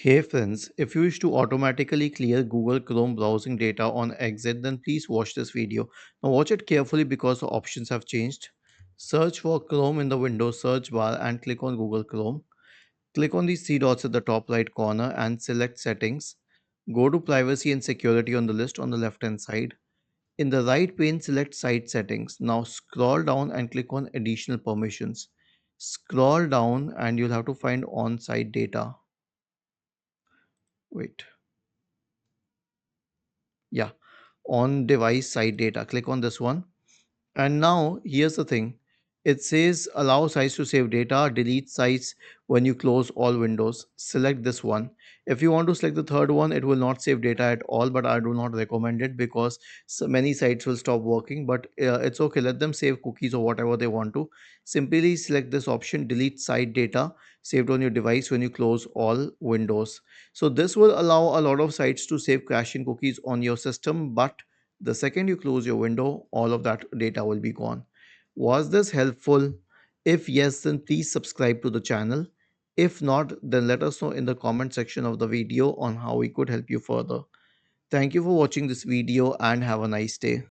Hey friends, if you wish to automatically clear Google Chrome browsing data on exit, then please watch this video. Now watch it carefully because the options have changed. Search for Chrome in the Windows search bar and click on Google Chrome. Click on these three dots at the top right corner and select settings. Go to privacy and security on the list on the left hand side. In the right pane, select site settings. Now scroll down and click on additional permissions. Scroll down and you'll have to find on site data. Wait. Yeah, on device side data. Click on this one. And now here's the thing. It says allow sites to save data, delete sites when you close all windows. Select this one. If you want to select the third one, it will not save data at all, but I do not recommend it because so many sites will stop working. But it's okay. Let them save cookies or whatever they want to. Simply select this option, delete site data saved on your device when you close all windows. So this will allow a lot of sites to save caching cookies on your system, but the second you close your window, all of that data will be gone. Was this helpful? If yes, then please subscribe to the channel. If not, then let us know in the comment section of the video on how we could help you further. Thank you for watching this video and have a nice day.